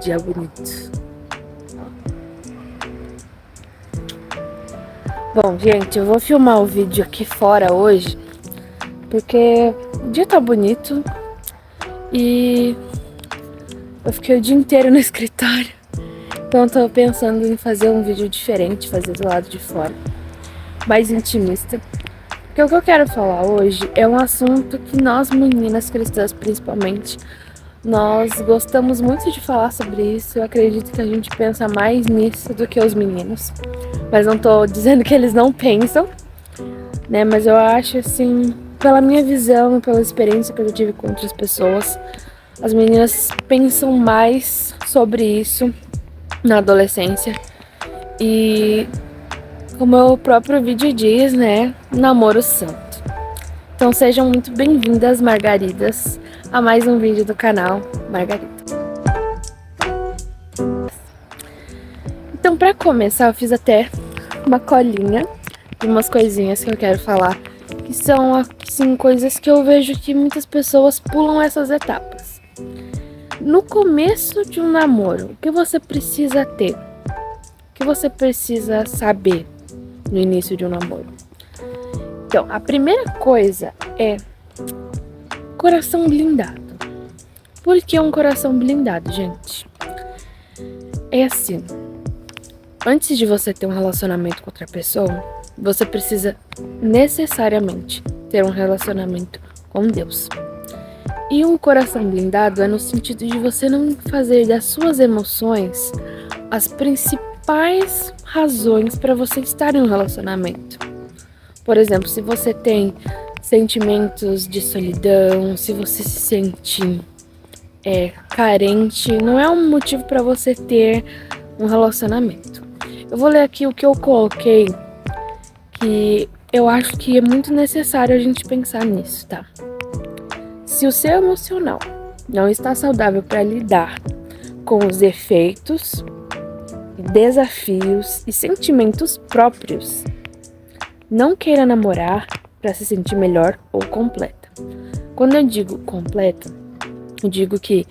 dia bonito. Bom, gente, eu vou filmar o vídeo aqui fora hoje, porque o dia tá bonito e eu fiquei o dia inteiro no escritório. Então eu tô pensando em fazer um vídeo diferente, fazer do lado de fora, mais intimista. Porque o que eu quero falar hoje é um assunto que nós meninas cristãs, principalmente, nós gostamos muito de falar sobre isso. Eu acredito que a gente pensa mais nisso do que os meninos. Mas não tô dizendo que eles não pensam, né? Mas eu acho, assim, pela minha visão, pela experiência que eu já tive com outras pessoas, as meninas pensam mais sobre isso na adolescência. E como o próprio vídeo diz, né? Namoro santo. Então sejam muito bem-vindas, Margaridas, a mais um vídeo do canal Margarida. Então, para começar, eu fiz até uma colinha de umas coisinhas que eu quero falar, que são, assim, coisas que eu vejo que muitas pessoas pulam essas etapas. No começo de um namoro, o que você precisa ter? O que você precisa saber no início de um namoro? Então, a primeira coisa é coração blindado. Por que um coração blindado, gente? É assim, antes de você ter um relacionamento com outra pessoa, você precisa necessariamente ter um relacionamento com Deus. E um coração blindado é no sentido de você não fazer das suas emoções as principais razões para você estar em um relacionamento. Por exemplo, se você tem sentimentos de solidão, se você se sente carente, não é um motivo para você ter um relacionamento. Eu vou ler aqui o que eu coloquei, que eu acho que é muito necessário a gente pensar nisso, tá? Se o seu emocional não está saudável para lidar com os defeitos, desafios e sentimentos próprios, não queira namorar para se sentir melhor ou completa. Quando eu digo completa, eu digo que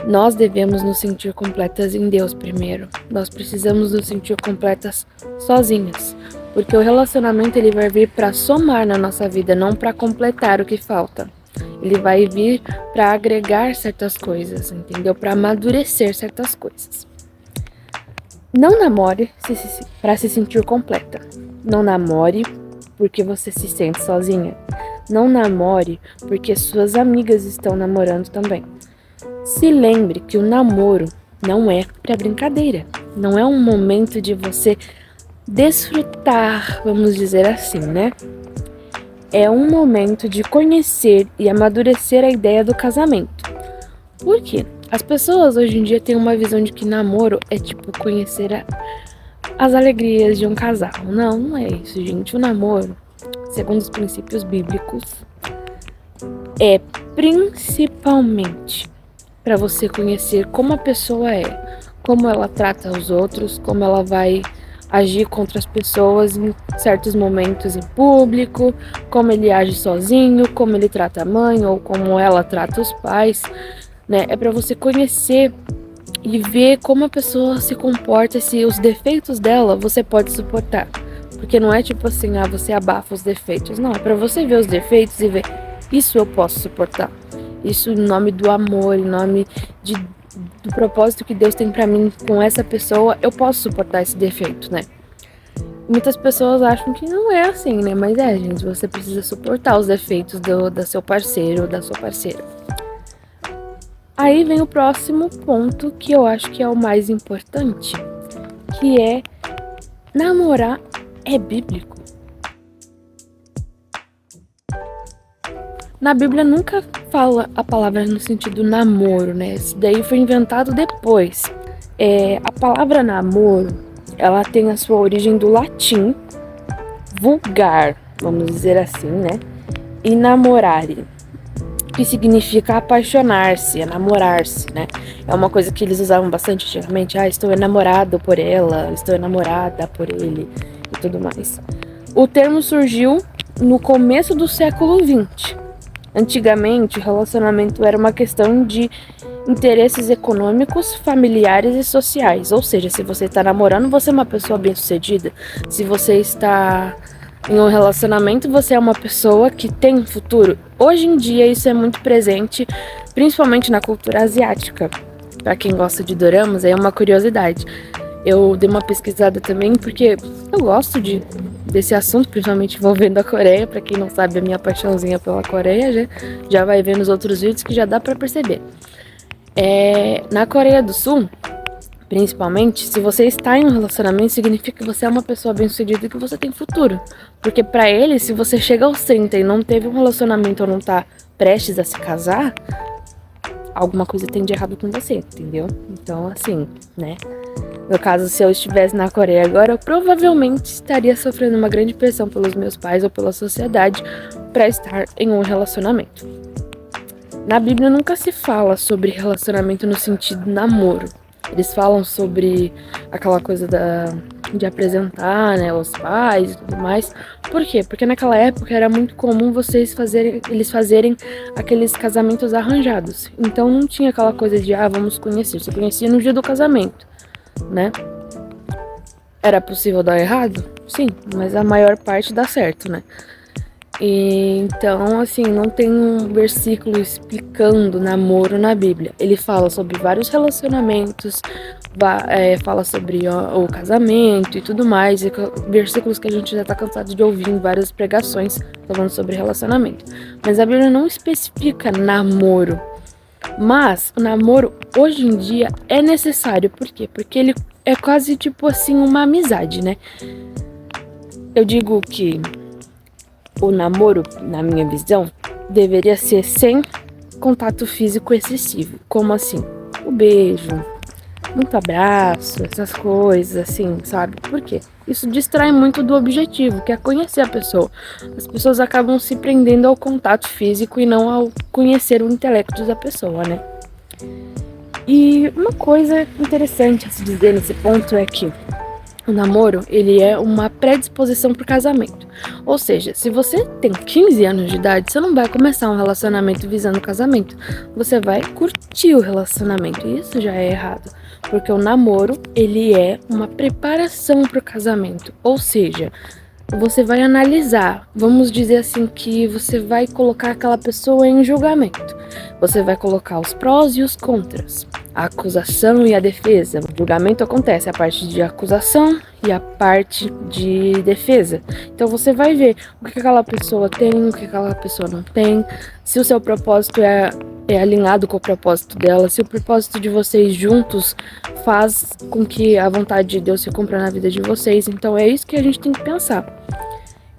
nós devemos nos sentir completas em Deus primeiro. Nós precisamos nos sentir completas sozinhas, porque o relacionamento ele vai vir para somar na nossa vida, não para completar o que falta. Ele vai vir para agregar certas coisas, entendeu? Para amadurecer certas coisas. Não namore para se sentir completa. Não namore porque você se sente sozinha. Não namore porque suas amigas estão namorando também. Se lembre que o namoro não é para brincadeira. Não é um momento de você desfrutar, vamos dizer assim, né? É um momento de conhecer e amadurecer a ideia do casamento. Por quê? As pessoas hoje em dia têm uma visão de que namoro é tipo conhecer as alegrias de um casal. Não, não é isso, gente. O namoro, segundo os princípios bíblicos, é principalmente para você conhecer como a pessoa é, como ela trata os outros, como ela vai agir contra as pessoas em certos momentos em público, como ele age sozinho, como ele trata a mãe ou como ela trata os pais, né? É para você conhecer e ver como a pessoa se comporta, se os defeitos dela você pode suportar. Porque não é tipo assim, você abafa os defeitos. Não, é para você ver os defeitos e ver, isso eu posso suportar. Isso em nome do amor, em nome do propósito que Deus tem pra mim com essa pessoa, eu posso suportar esse defeito, né? Muitas pessoas acham que não é assim, né? Mas gente, você precisa suportar os defeitos do seu parceiro ou da sua parceira. Aí vem o próximo ponto, que eu acho que é o mais importante, que é namorar é bíblico. Na Bíblia nunca fala a palavra no sentido namoro, né? Isso daí foi inventado depois. A palavra namoro, ela tem a sua origem do latim vulgar, vamos dizer assim, né? E namorare, que significa apaixonar-se, namorar-se, né? É uma coisa que eles usavam bastante antigamente. Estou enamorado por ela, estou enamorada por ele e tudo mais. O termo surgiu no começo do século XX. Antigamente, o relacionamento era uma questão de interesses econômicos, familiares e sociais. Ou seja, se você está namorando, você é uma pessoa bem-sucedida. Se você está em um relacionamento, você é uma pessoa que tem um futuro. Hoje em dia isso é muito presente, principalmente na cultura asiática. Para quem gosta de doramas, é uma curiosidade. Eu dei uma pesquisada também porque eu gosto desse assunto, principalmente envolvendo a Coreia. Para quem não sabe, a minha paixãozinha pela Coreia já vai ver nos outros vídeos que já dá para perceber. Na Coreia do Sul, principalmente, se você está em um relacionamento, significa que você é uma pessoa bem-sucedida e que você tem futuro. Porque pra eles, se você chega aos 30 e não teve um relacionamento ou não tá prestes a se casar, alguma coisa tem de errado com você, entendeu? Então, assim, né? No caso, se eu estivesse na Coreia agora, eu provavelmente estaria sofrendo uma grande pressão pelos meus pais ou pela sociedade pra estar em um relacionamento. Na Bíblia nunca se fala sobre relacionamento no sentido namoro. Eles falam sobre aquela coisa de apresentar, né, os pais e tudo mais. Por quê? Porque naquela época era muito comum eles fazerem aqueles casamentos arranjados. Então não tinha aquela coisa de, vamos conhecer. Você conhecia no dia do casamento, né? Era possível dar errado? Sim, mas a maior parte dá certo, né? Então, assim, não tem um versículo explicando namoro na Bíblia. Ele fala sobre vários relacionamentos, fala sobre o casamento e tudo mais. Versículos que a gente já tá cansado de ouvir em várias pregações falando sobre relacionamento. Mas a Bíblia não especifica namoro. Mas o namoro, hoje em dia, é necessário. Por quê? Porque ele é quase tipo assim uma amizade, né? Eu digo que o namoro, na minha visão, deveria ser sem contato físico excessivo. Como assim? O beijo, muito abraço, essas coisas assim, sabe? Por quê? Isso distrai muito do objetivo, que é conhecer a pessoa. As pessoas acabam se prendendo ao contato físico e não ao conhecer o intelecto da pessoa, né? E uma coisa interessante a se dizer nesse ponto é que o namoro, ele é uma predisposição para o casamento. Ou seja, se você tem 15 anos de idade, você não vai começar um relacionamento visando casamento. Você vai curtir o relacionamento. E isso já é errado. Porque o namoro, ele é uma preparação para o casamento. Ou seja, você vai analisar. Vamos dizer assim que você vai colocar aquela pessoa em julgamento. Você vai colocar os prós e os contras. A acusação e a defesa. O julgamento acontece a parte de acusação e a parte de defesa. Então você vai ver o que aquela pessoa tem, o que aquela pessoa não tem, se o seu propósito é alinhado com o propósito dela, se o propósito de vocês juntos faz com que a vontade de Deus se cumpra na vida de vocês. Então é isso que a gente tem que pensar.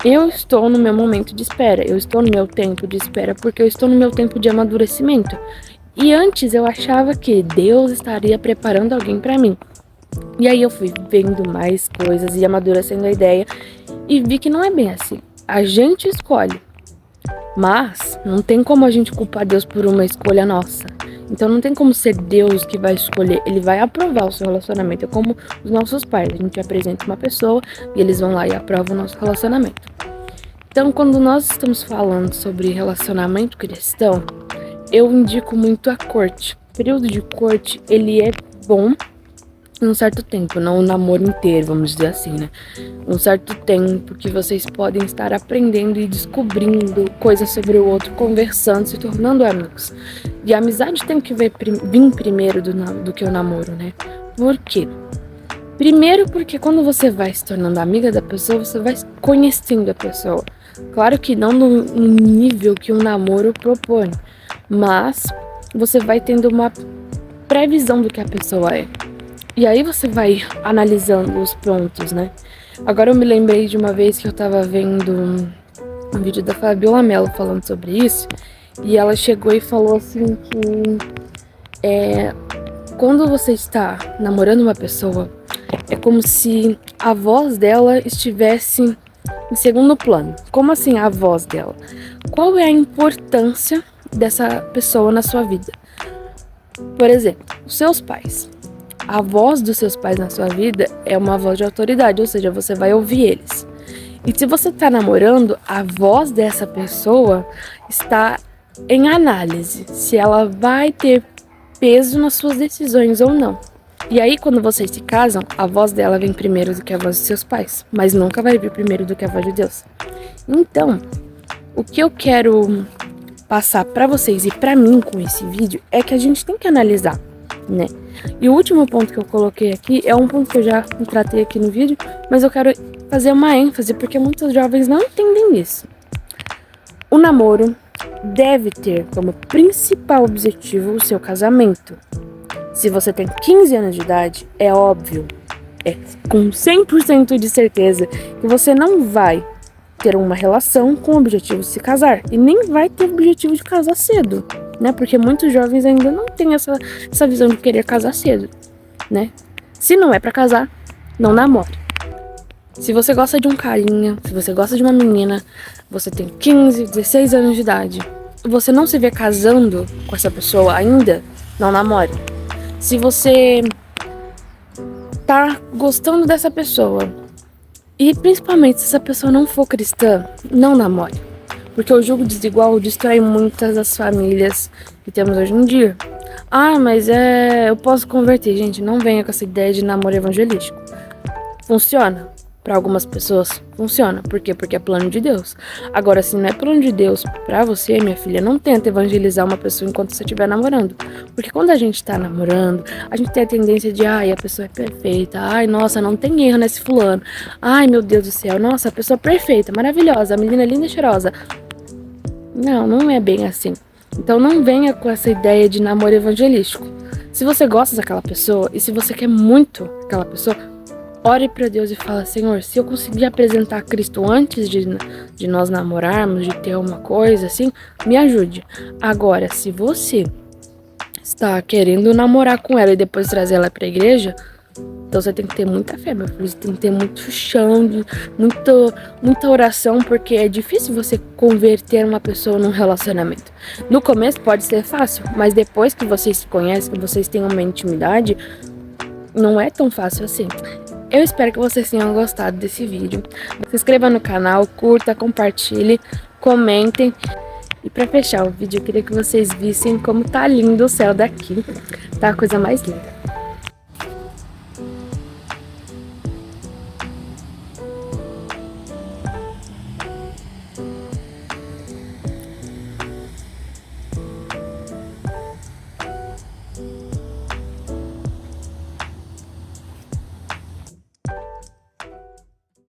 Eu estou no meu momento de espera, eu estou no meu tempo de espera porque eu estou no meu tempo de amadurecimento. E antes eu achava que Deus estaria preparando alguém para mim. E aí eu fui vendo mais coisas e amadurecendo a ideia e vi que não é bem assim. A gente escolhe, mas não tem como a gente culpar Deus por uma escolha nossa. Então não tem como ser Deus que vai escolher, ele vai aprovar o seu relacionamento. É como os nossos pais, a gente apresenta uma pessoa e eles vão lá e aprovam o nosso relacionamento. Então quando nós estamos falando sobre relacionamento cristão, eu indico muito a corte. O período de corte, ele é bom em um certo tempo, não o namoro inteiro, vamos dizer assim, né? Um certo tempo que vocês podem estar aprendendo e descobrindo coisas sobre o outro, conversando, se tornando amigos. E a amizade tem que vir primeiro do que o namoro, né? Por quê? Primeiro porque quando você vai se tornando amiga da pessoa, você vai conhecendo a pessoa. Claro que não no nível que um namoro propõe, mas você vai tendo uma previsão do que a pessoa é. E aí você vai analisando os pontos, né? Agora eu me lembrei de uma vez que eu tava vendo um vídeo da Fabiola Mello falando sobre isso. E ela chegou e falou assim que quando você está namorando uma pessoa, é como se a voz dela estivesse em segundo plano. Como assim a voz dela? Qual é a importância dessa pessoa na sua vida? Por exemplo, os seus pais. A voz dos seus pais na sua vida é uma voz de autoridade, ou seja, você vai ouvir eles. E se você está namorando, a voz dessa pessoa está em análise. Se ela vai ter peso nas suas decisões ou não. E aí, quando vocês se casam, a voz dela vem primeiro do que a voz dos seus pais, mas nunca vai vir primeiro do que a voz de Deus. Então, o que eu quero passar pra vocês e pra mim com esse vídeo é que a gente tem que analisar, né? E o último ponto que eu coloquei aqui é um ponto que eu já tratei aqui no vídeo, mas eu quero fazer uma ênfase porque muitos jovens não entendem isso. O namoro deve ter como principal objetivo o seu casamento. Se você tem 15 anos de idade, é óbvio, é com 100% de certeza que você não vai ter uma relação com o objetivo de se casar e nem vai ter o objetivo de casar cedo, né? Porque muitos jovens ainda não têm essa visão de querer casar cedo, né? Se não é pra casar, não namore. Se você gosta de um carinha, se você gosta de uma menina, você tem 15, 16 anos de idade, você não se vê casando com essa pessoa ainda, não namore. Se você tá gostando dessa pessoa, e principalmente se essa pessoa não for cristã, não namore. Porque o jogo desigual destrói muitas das famílias que temos hoje em dia. Ah, mas eu posso converter. Gente, não venha com essa ideia de namoro evangelístico. Funciona. Para algumas pessoas, funciona. Por quê? Porque é plano de Deus. Agora, se não é plano de Deus pra você, minha filha, não tenta evangelizar uma pessoa enquanto você estiver namorando. Porque quando a gente tá namorando, a gente tem a tendência de, ai, a pessoa é perfeita. Ai, nossa, não tem erro nesse fulano. Ai, meu Deus do céu, nossa, a pessoa é perfeita, maravilhosa, a menina é linda e cheirosa. Não, não é bem assim. Então não venha com essa ideia de namoro evangelístico. Se você gosta daquela pessoa e se você quer muito aquela pessoa, ore para Deus e fala: Senhor, se eu conseguir apresentar Cristo antes de nós namorarmos, de ter uma coisa assim, me ajude. Agora, se você está querendo namorar com ela e depois trazer ela para a igreja, então você tem que ter muita fé, meu filho. Você tem que ter muito chão, muita oração, porque é difícil você converter uma pessoa num relacionamento. No começo pode ser fácil, mas depois que vocês se conhecem, que vocês têm uma intimidade, não é tão fácil assim. Eu espero que vocês tenham gostado desse vídeo. Se inscreva no canal, curta, compartilhe, comentem. E pra fechar o vídeo, eu queria que vocês vissem como tá lindo o céu daqui. Tá a coisa mais linda.